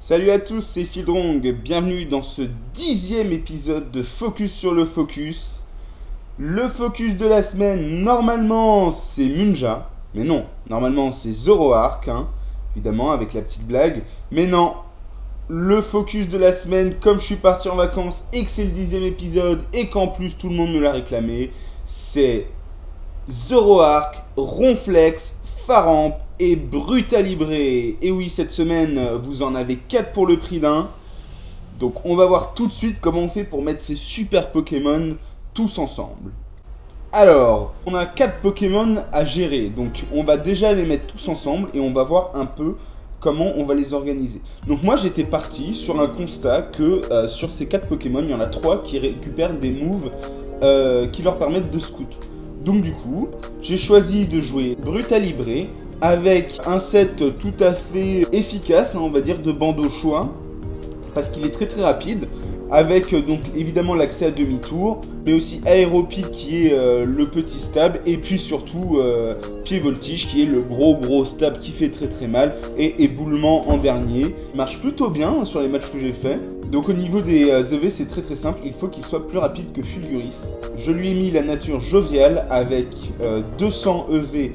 Salut à tous, c'est Fildrong, bienvenue dans ce 10e épisode de Focus sur le Focus. Le focus de la semaine, normalement c'est Munja, mais non, normalement c'est Zoroark, évidemment avec la petite blague, mais non, le focus de la semaine, comme je suis parti en vacances et que c'est le 10e épisode et qu'en plus tout le monde me l'a réclamé, c'est Zoroark, Ronflex, Faramp et Brutalibré. Et oui, cette semaine, vous en avez 4 pour le prix d'un. Donc on va voir tout de suite comment on fait pour mettre ces super Pokémon tous ensemble. Alors, on a 4 Pokémon à gérer. Donc on va déjà les mettre tous ensemble et on va voir un peu comment on va les organiser. Donc moi j'étais parti sur un constat que sur ces 4 Pokémon, il y en a 3 qui récupèrent des moves qui leur permettent de scout. Donc du coup, j'ai choisi de jouer Brutalibré avec un set tout à fait efficace, on va dire, de bandeau choix, parce qu'il est très très rapide, avec donc évidemment l'accès à demi-tour, mais aussi Aéropic qui est le petit stab, et puis surtout Pied Voltige qui est le gros stab qui fait très très mal, et éboulement en dernier. Il marche plutôt bien sur les matchs que j'ai fait. Donc au niveau des EV c'est très très simple, il faut qu'il soit plus rapide que Fulguris. Je lui ai mis la nature joviale avec 200 EV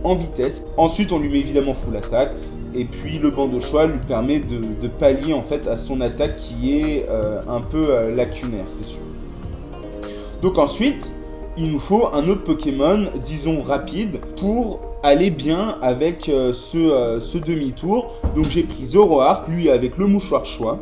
en vitesse. Ensuite on lui met évidemment full attaque. Et puis le bandeau choix lui permet de pallier en fait à son attaque qui est un peu lacunaire, c'est sûr. Donc ensuite, il nous faut un autre Pokémon, disons rapide, pour aller bien avec ce demi-tour. Donc j'ai pris Zoroark, lui avec le mouchoir choix.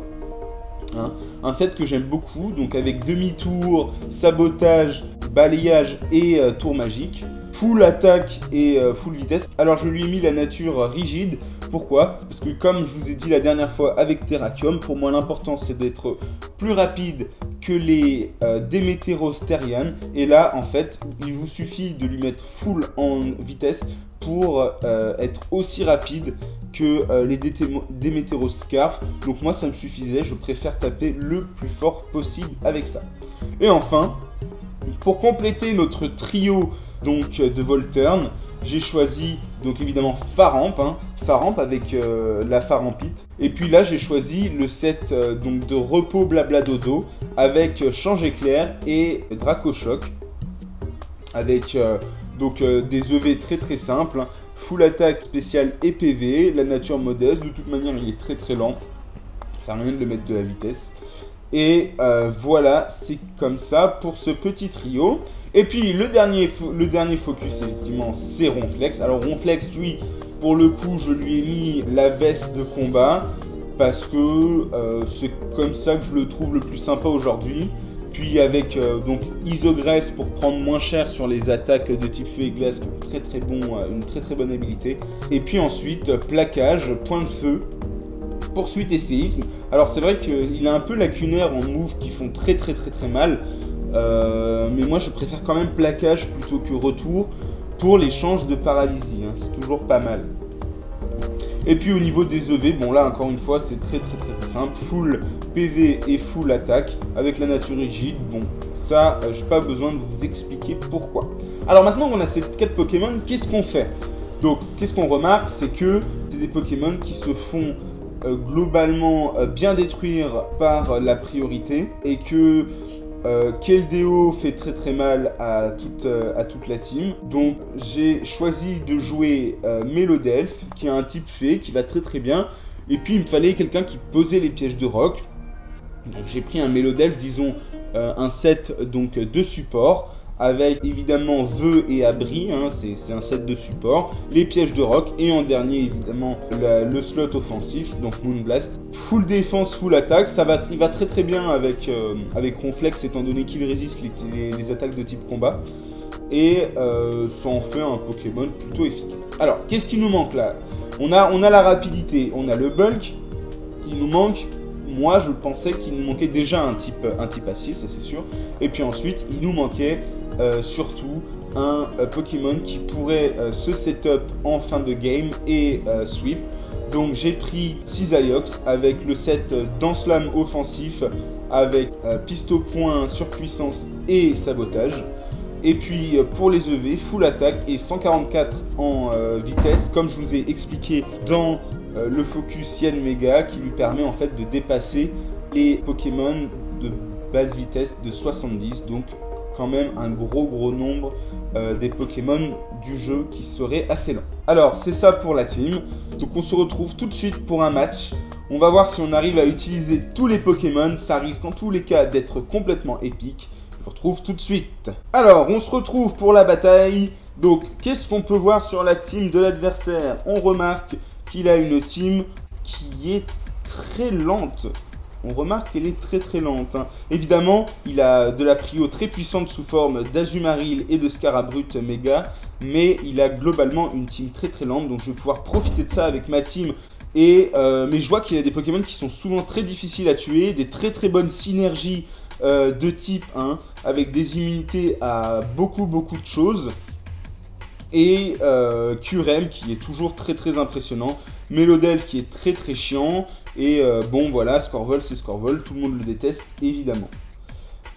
Un set que j'aime beaucoup, donc avec demi-tour, sabotage, balayage et tour magique. Full attaque et full vitesse. Alors je lui ai mis la nature rigide. Pourquoi? Parce que comme je vous ai dit la dernière fois avec Terrakium, pour moi l'important c'est d'être plus rapide que les Démétérosterian. Et là en fait il vous suffit de lui mettre full en vitesse pour être aussi rapide que les Démétéroscarf. Donc moi ça me suffisait, je préfère taper le plus fort possible avec ça. Et enfin, pour compléter notre trio donc de Volturn, j'ai choisi donc évidemment Faramp, Faramp avec la Farampite. Et puis là j'ai choisi le set donc de repos blabla dodo avec Change éclair et Dracochoc avec donc des EV très très simples, full attaque spéciale et PV, la nature modeste. De toute manière il est très très lent, ça sert à rien de le mettre de la vitesse. Et voilà, c'est comme ça pour ce petit trio. Et puis le dernier focus, effectivement, c'est Ronflex. Alors Ronflex, lui, pour le coup, je lui ai mis la veste de combat parce que c'est comme ça que je le trouve le plus sympa aujourd'hui. Puis avec donc Isogresse pour prendre moins cher sur les attaques de type feu et glace, qui est une très très bonne habilité. Et puis ensuite, plaquage, point de feu, poursuite et séisme. Alors c'est vrai qu'il est un peu lacunaire en moves qui font très mal. Mais moi je préfère quand même plaquage plutôt que retour pour les chances de paralysie, c'est toujours pas mal. Et puis au niveau des EV, bon là encore une fois c'est très simple, full PV et full attaque avec la nature rigide. Bon ça j'ai pas besoin de vous expliquer pourquoi. Alors maintenant qu'on a ces 4 Pokémon, qu'est-ce qu'on fait? Donc qu'est-ce qu'on remarque, c'est que c'est des Pokémon qui se font globalement bien détruire par la priorité et que Keldeo fait très mal à toute la team. Donc j'ai choisi de jouer Mélodelph qui a un type fée qui va très bien. Et puis il me fallait quelqu'un qui posait les pièges de roc. Donc j'ai pris un Mélodelph, disons un set donc de support avec évidemment Vœu et Abri, c'est un set de support, les pièges de roc et en dernier évidemment le slot offensif, donc Moonblast. Full défense, full attaque, il va très bien avec Ronflex étant donné qu'il résiste les attaques de type combat. Et ça en fait un Pokémon plutôt efficace. Alors, qu'est-ce qui nous manque là? On a la rapidité, on a le bulk, il nous manque... Moi, je pensais qu'il nous manquait déjà un type acide, ça c'est sûr. Et puis ensuite, il nous manquait surtout un Pokémon qui pourrait se setup en fin de game et sweep. Donc j'ai pris Cisaiox avec le set Danse-Lame offensif avec piste au point, surpuissance et sabotage. Et puis pour les EV, full attaque et 144 en vitesse, comme je vous ai expliqué dans le focus Yen Mega qui lui permet en fait de dépasser les Pokémon de basse vitesse de 70, donc quand même un gros nombre des Pokémon du jeu qui serait assez lent. Alors c'est ça pour la team, donc on se retrouve tout de suite pour un match. On va voir si on arrive à utiliser tous les Pokémon, ça risque en tous les cas d'être complètement épique. Je vous retrouve tout de suite. Alors on se retrouve pour la bataille. Donc qu'est-ce qu'on peut voir sur la team de l'adversaire? On remarque qu'il a une team qui est très lente. On remarque qu'elle est très lente. Hein. Évidemment, il a de la prio très puissante sous forme d'Azumarill et de Scarabrute Mega, mais il a globalement une team très lente, donc je vais pouvoir profiter de ça avec ma team. Mais je vois qu'il y a des Pokémon qui sont souvent très difficiles à tuer, des très bonnes synergies de type 1, avec des immunités à beaucoup de choses. Et Curem qui est toujours très impressionnant, Melodel qui est très chiant, et bon voilà, Scorvol c'est Scorvol, tout le monde le déteste évidemment.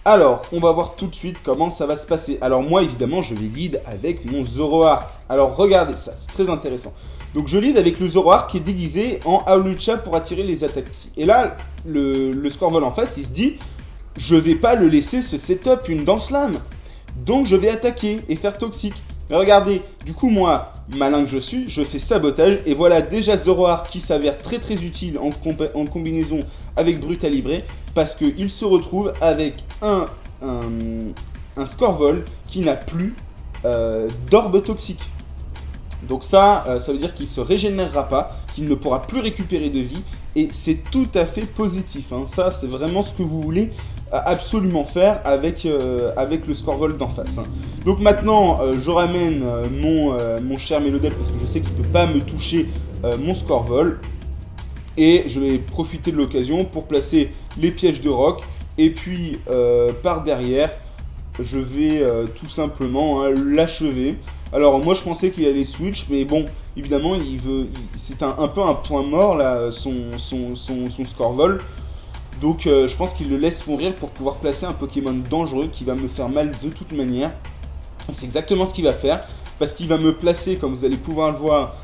Alors, on va voir tout de suite comment ça va se passer. Alors moi évidemment je vais lead avec mon Zoroark. Alors regardez ça, c'est très intéressant. Donc je lead avec le Zoroark qui est déguisé en Hawlucha pour attirer les attaques psy. Et là, le Scorvol en face, il se dit, je vais pas le laisser se setup une danse lame. Donc je vais attaquer et faire toxique. Mais regardez, du coup moi, malin que je suis, je fais sabotage. Et voilà déjà Zoroark qui s'avère très utile en combinaison avec Brutalibré. Parce qu'il se retrouve avec un Scorvol qui n'a plus d'orbe toxique. Donc ça veut dire qu'il ne se régénérera pas, qu'il ne pourra plus récupérer de vie. Et c'est tout à fait positif. Hein. Ça, c'est vraiment ce que vous voulez absolument faire avec le Scorvol d'en face. Hein. Donc maintenant, je ramène mon cher Melodel parce que je sais qu'il ne peut pas me toucher mon Scorvol. Et je vais profiter de l'occasion pour placer les pièges de roc. Et puis, par derrière, je vais tout simplement l'achever. Alors moi je pensais qu'il allait switch, mais bon, évidemment c'est un peu un point mort là, son Scorvol. Donc je pense qu'il le laisse mourir pour pouvoir placer un Pokémon dangereux qui va me faire mal de toute manière. C'est exactement ce qu'il va faire, parce qu'il va me placer, comme vous allez pouvoir le voir,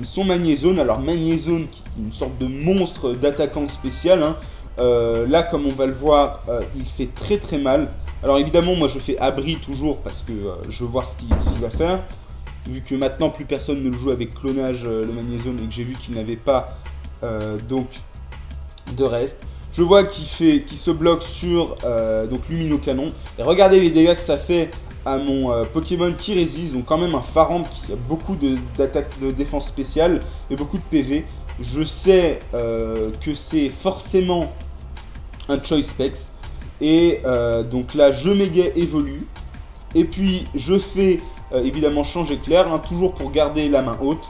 son Magnézone. Alors Magnézone qui est une sorte de monstre d'attaquant spécial, hein. Là comme on va le voir, il fait très mal. Alors évidemment moi je fais abri toujours parce que je veux voir ce qu'il va faire. Vu que maintenant plus personne ne le joue avec clonage le Magnézone et que j'ai vu qu'il n'avait pas donc de reste. Je vois qu'il se bloque sur donc Luminocanon. Et regardez les dégâts que ça fait à mon Pokémon qui résiste. Donc quand même un Faramp qui a beaucoup d'attaques de défense spéciale et beaucoup de PV. Je sais que c'est forcément un Choice Specs. Et donc là je méga évolue. Et puis je fais évidemment changer clair, hein, toujours pour garder la main haute.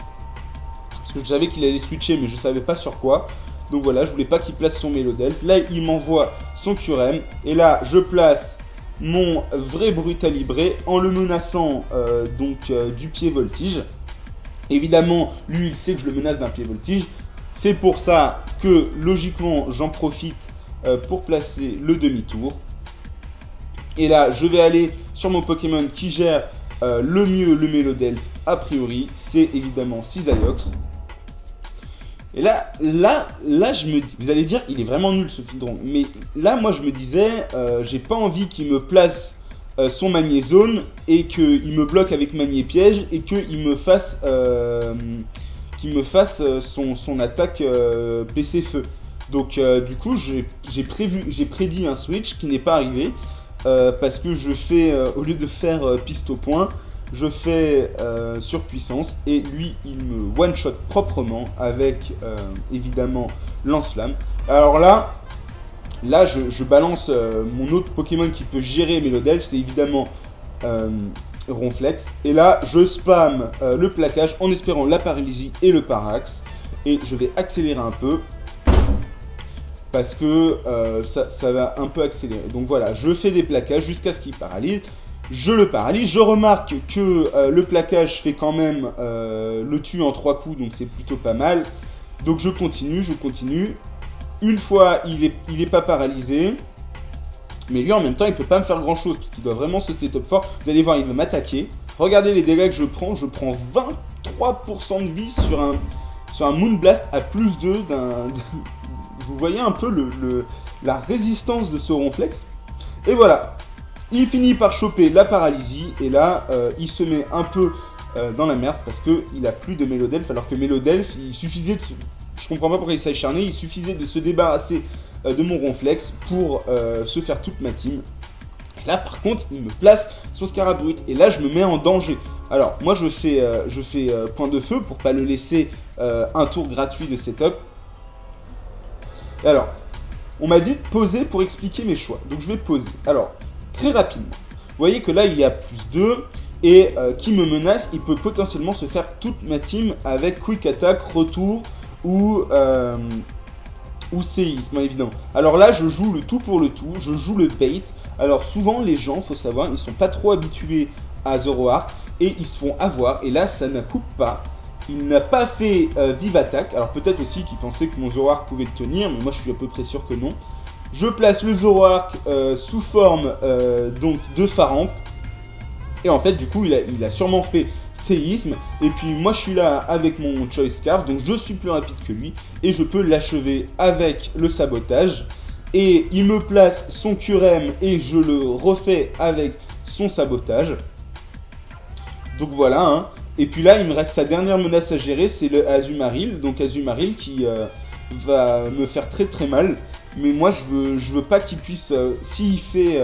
Parce que je savais qu'il allait switcher mais je savais pas sur quoi. Donc voilà, je voulais pas qu'il place son Mélodelph. Là il m'envoie son Curem. Et là je place mon vrai Brutalibré en le menaçant du pied voltige. Évidemment lui il sait que je le menace d'un pied voltige. C'est pour ça que logiquement j'en profite pour placer le demi-tour. Et là je vais aller sur mon Pokémon qui gère le mieux le Mélodelph a priori, c'est évidemment Cisaiox. Et là je me dis, vous allez dire il est vraiment nul ce Fildron, mais là moi je me disais j'ai pas envie qu'il me place son Magnézone et qu'il me bloque avec Magnépiège et qu'il me fasse son attaque PC Feu. Donc du coup j'ai prédit un switch qui n'est pas arrivé parce que je fais au lieu de faire piste au point, je fais surpuissance et lui il me one shot proprement avec évidemment lance-flamme. Alors là je balance mon autre Pokémon qui peut gérer Mélodelph, c'est évidemment Ronflex. Et là je spam le plaquage en espérant la paralysie et le parax. Et je vais accélérer un peu. Parce que ça va un peu accélérer. Donc voilà, je fais des plaquages jusqu'à ce qu'il paralyse. Je le paralyse. Je remarque que le plaquage fait quand même le tue en 3 coups. Donc c'est plutôt pas mal. Donc je continue. Une fois, il est pas paralysé. Mais lui en même temps, il peut pas me faire grand chose. Parce qu'il doit vraiment se setup fort. Vous allez voir, il va m'attaquer. Regardez les dégâts que je prends. Je prends 23% de vie sur un Moonblast à +2 Vous voyez un peu la résistance de ce Ronflex. Et voilà, il finit par choper la paralysie, et là, il se met un peu dans la merde, parce qu'il a plus de Mélodelph, alors que Mélodelph, il suffisait de... Je comprends pas pourquoi il s'est acharné, il suffisait de se débarrasser de mon Ronflex pour se faire toute ma team. Et là, par contre, il me place son Scarabruit, et là, je me mets en danger. Alors, moi, je fais point de feu pour pas le laisser un tour gratuit de setup. Et alors, on m'a dit de poser pour expliquer mes choix, donc je vais poser. Alors, très rapidement, vous voyez que là, il y a +2, et qui me menace, il peut potentiellement se faire toute ma team avec Quick Attack, Retour, ou séisme, évidemment. Alors là, je joue le tout pour le tout, je joue le bait. Alors souvent, les gens, faut savoir, ils sont pas trop habitués à Zoroark et ils se font avoir. Et là, ça ne coupe pas. Il n'a pas fait vive attaque. Alors peut-être aussi qu'il pensait que mon Zoroark pouvait le tenir, mais moi je suis à peu près sûr que non. Je place le Zoroark sous forme donc de Faramp. Et en fait, du coup, il a sûrement fait séisme, et puis moi je suis là avec mon Choice Scarf, donc je suis plus rapide que lui et je peux l'achever avec le sabotage, et il me place son Curem et je le refais avec son sabotage. Donc voilà, hein. Et puis là il me reste sa dernière menace à gérer, c'est le Azumarill, donc Azumarill qui va me faire très très mal, mais moi je veux pas qu'il puisse, s'il fait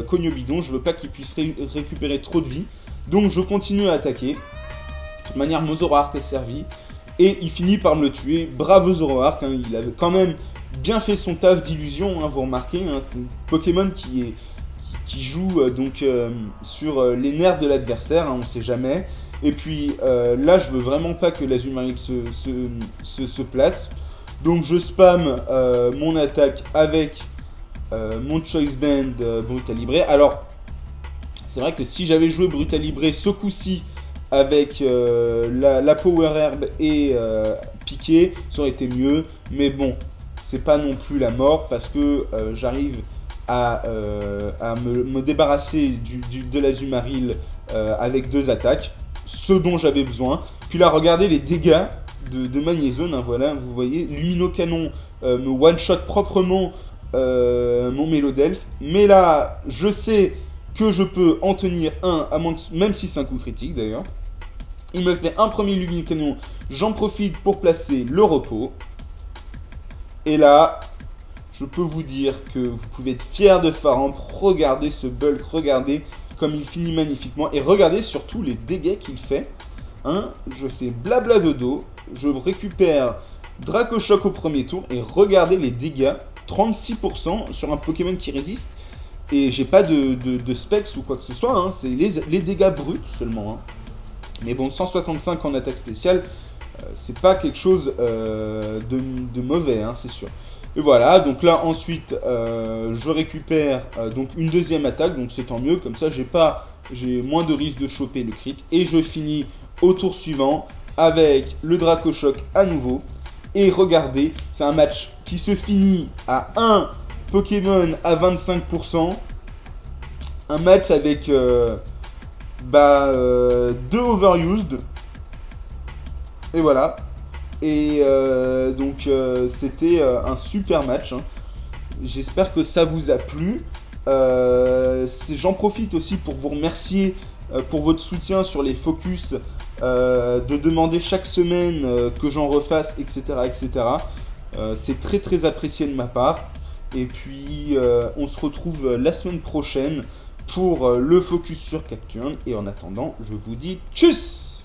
cogne bidon, je veux pas qu'il puisse récupérer trop de vie. Donc je continue à attaquer. De toute manière, mon Zoroark est servi. Et il finit par me le tuer. Bravo Zoroark, hein, il avait quand même bien fait son taf d'illusion, hein, vous remarquez. Hein, c'est un Pokémon qui joue donc sur les nerfs de l'adversaire, hein, on sait jamais. Et puis là, je veux vraiment pas que l'Azumarill se place. Donc je spam mon attaque avec mon Choice Band Brutalibré. Alors, c'est vrai que si j'avais joué Brutalibré ce coup-ci avec la Power Herb et Piqué, ça aurait été mieux. Mais bon, c'est pas non plus la mort parce que j'arrive à me débarrasser de l'Azumarill avec 2 attaques, ce dont j'avais besoin. Puis là, regardez les dégâts de Magnézone, hein, voilà, vous voyez, Luminocanon me one-shot proprement mon Mélodelph. Mais là, je sais que je peux en tenir un, même si c'est un coup critique d'ailleurs. Il me fait un premier Luminocanon, j'en profite pour placer le repos. Et là, je peux vous dire que vous pouvez être fier de Faramp. Regardez ce bulk, regardez comme il finit magnifiquement. Et regardez surtout les dégâts qu'il fait. Hein, je fais blabla dodo, je récupère Draco Choc au premier tour. Et regardez les dégâts, 36% sur un Pokémon qui résiste. Et j'ai pas de specs ou quoi que ce soit, hein. C'est les dégâts bruts seulement. Hein. Mais bon, 165 en attaque spéciale, c'est pas quelque chose de mauvais, hein, c'est sûr. Et voilà, donc là ensuite, je récupère donc une deuxième attaque, donc c'est tant mieux, comme ça j'ai moins de risque de choper le crit. Et je finis au tour suivant avec le Draco Choc à nouveau. Et regardez, c'est un match qui se finit à 1 Pokémon à 25%. Un match avec 2 overused. Et voilà. Et donc c'était un super match. Hein. J'espère que ça vous a plu. J'en profite aussi pour vous remercier pour votre soutien sur les focus. De demander chaque semaine que j'en refasse, etc. etc. C'est très très apprécié de ma part. Et puis on se retrouve la semaine prochaine pour le focus sur Cacturne. Et en attendant, je vous dis tchuss!